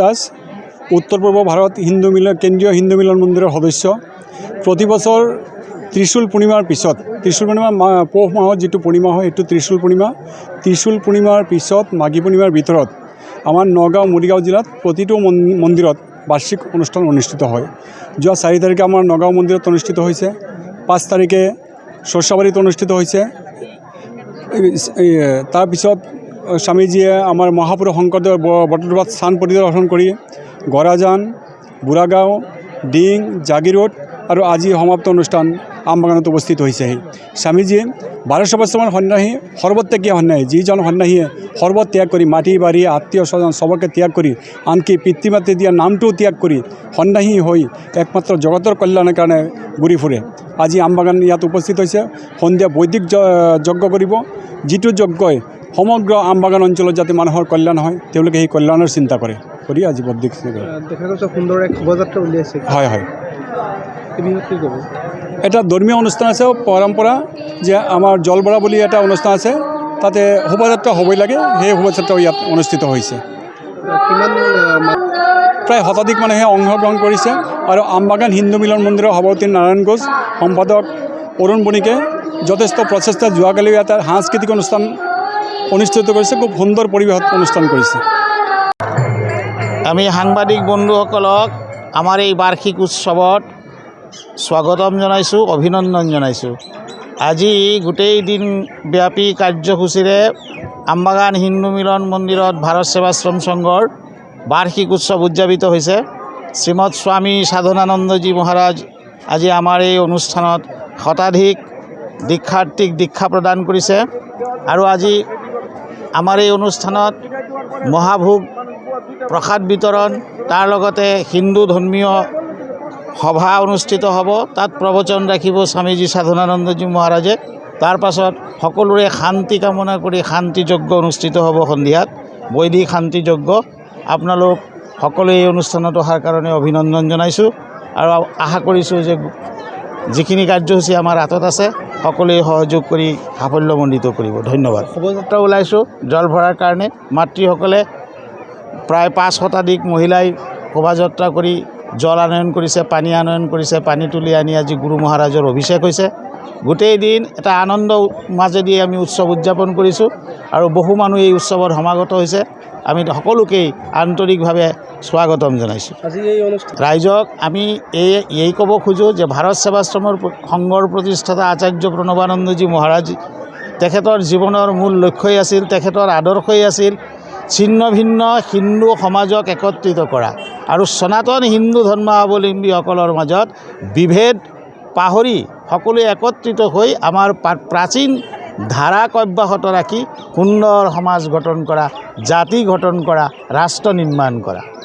দাস, উত্তর পূর্ব ভারত কেন্দ্রীয় হিন্দু মিলন মন্দিরের সদস্য। প্রতি বছর ত্রিশূল পূর্ণিমার পিছত, ত্রিশূল পূর্ণিমা পৌষ মাহত যেটো পূর্ণিমা হয় এইটো ত্রিশূল পূর্ণিমা। ত্রিশূল পূর্ণিমার পিছত মাঘী পূর্ণিমার ভিতৰত আমাৰ নগাঁও মৰিগাঁও জিলাত প্ৰতিটো মন্দিৰত বাৰ্ষিক অনুষ্ঠান অনুষ্ঠিত হয়। যোৱা 4 তাৰিখে আমাৰ নগাঁও মন্দিৰত অনুষ্ঠিত হৈছে, 5 তাৰিখে সৰসাবাৰীত অনুষ্ঠিত হৈছে। তাৰপিছত স্বামীজীয়ে আমাৰ মহাপুৰুষ শংকৰদেৱৰ বটদ্ৰৱাত স্থান পৰিদৰ্শন কৰি গৰাজান, বুঢ়াগাঁও, ডিং, জাগিৰোড আৰু আজি সমাপ্ত অনুষ্ঠান আমবাগানত উপস্থিত হৈছেহি। স্বামীজীয়ে 1200 বছৰমান সন্ন্যাসী, সৰ্বত্যাগী সন্ন্যাসী, যিজন সন্ন্যাসীয়ে সৰ্বত ত্যাগ কৰি মাটি বাৰী আত্মীয় স্বজন সবকে ত্যাগ কৰি, আনকি পিতৃ মাতৃ দিয়া নামটোও ত্যাগ কৰি সন্ন্যাসী হৈ একমাত্ৰ জগতৰ কল্যাণৰ কাৰণে ঘূৰি ফুৰে। আজি আমবাগান ইয়াত উপস্থিত হৈছে। সন্ধিয়া বৈদিক যজ্ঞ কৰিব, যিটো যজ্ঞই সমগ্ৰ আমবাগান অঞ্চলত যাতে মানুহৰ কল্যাণ হয়, তেওঁলোকে সেই কল্যাণৰ চিন্তা কৰে কৰি আজি বৈদিক দেখা গৈছে সুন্দৰ এক শোভাযাত্ৰা উলিয়াইছে। হয় হয়, কি ক'ব? এটা ধৰ্মীয় অনুষ্ঠান আছে, পৰম্পৰা যে আমাৰ জলবৰা বুলি এটা অনুষ্ঠান আছে, তাতে শোভাযাত্ৰা হ'বই লাগে। সেই শোভাযাত্ৰাও ইয়াত অনুষ্ঠিত হৈছে। প্ৰায় শতাধিক মানুহে অংশগ্ৰহণ কৰিছে আৰু আমবাগান হিন্দু মিলন মন্দিৰৰ সভাপতি নাৰায়ণ ঘোষ, সম্পাদক অৰুণ বণিকে যথেষ্ট প্ৰচেষ্টা যোৱাকালিও এটা সাংস্কৃতিক অনুষ্ঠান অনুষ্ঠিত কৰিছে। খুব সুন্দৰ পৰিৱেশত অনুষ্ঠান কৰিছে। আমি সাংবাদিক বন্ধুসকলক আমাৰ এই বাৰ্ষিক উৎসৱত স্বাগতম জনাইছোঁ, অভিনন্দন জনাইছোঁ। আজি গোটেই দিনব্যাপী কাৰ্যসূচীৰে আমবাগান হিন্দু মিলন মন্দিৰত ভাৰত সেৱাশ্ৰম সংঘৰ বাৰ্ষিক উৎসৱ উদযাপিত হৈছে। শ্ৰীমৎ স্বামী সাধনানন্দজী মহাৰাজ আজি আমাৰ এই অনুষ্ঠানত শতাধিক দীক্ষাৰ্থীক দীক্ষা প্ৰদান কৰিছে আৰু আজি আমাৰ এই অনুষ্ঠানত মহাভোগ প্ৰসাদ বিতৰণ, তাৰ লগতে হিন্দু ধৰ্মীয় সভা অনুষ্ঠিত হ'ব। তাত প্ৰবচন ৰাখিব স্বামীজী সাধনানন্দজী মহাৰাজে। তাৰ পাছত সকলোৰে শান্তি কামনা কৰি শান্তি যজ্ঞ অনুষ্ঠিত হ'ব সন্ধিয়াত, বৈদিক শান্তি যজ্ঞ। আপোনালোক সকলোৱে এই অনুষ্ঠানত অহাৰ কাৰণে অভিনন্দন জনাইছোঁ আৰু আশা কৰিছোঁ যে যিখিনি কাৰ্যসূচী আমাৰ হাতত আছে সকলোৱে সহযোগ কৰি সাফল্যমণ্ডিত কৰিব। ধন্যবাদ। শোভাযাত্ৰা ওলাইছোঁ জল ভৰাৰ কাৰণে। মাতৃসকলে প্ৰায় 5 শতাধিক মহিলাই শোভাযাত্ৰা কৰি জল আনয়ন কৰিছে, পানী আনয়ন কৰিছে। পানী তুলি আনি আজি গুৰু মহাৰাজৰ অভিষেক হৈছে। গোটেই দিন এটা আনন্দ মাজেদি আমি উৎসৱ উদযাপন কৰিছোঁ আৰু বহু মানুহ এই উৎসৱত সমাগত হৈছে। আমি সকলোকেই আন্তৰিকভাৱে স্বাগতম জনাইছোঁ। ৰাইজক আমি এই ক'ব খোজোঁ যে ভাৰত সেৱাশ্ৰমৰ সংঘৰ প্ৰতিষ্ঠাতা আচাৰ্য প্ৰণৱানন্দজী মহাৰাজ, তেখেতৰ জীৱনৰ মূল লক্ষ্যই আছিল, তেখেতৰ আদৰ্শই আছিল ছিন্ন ভিন্ন হিন্দু সমাজক একত্ৰিত কৰা আৰু সনাতন হিন্দু ধৰ্মাৱলম্বীসকলৰ মাজত বিভেদ পাহৰি সকলোৱে একত্ৰিত হৈ আমাৰ প্ৰাচীন ধাৰাক অব্যাহত ৰাখি সুন্দৰ সমাজ গঠন কৰা, জাতি গঠন কৰা, ৰাষ্ট্ৰ নিৰ্মাণ কৰা।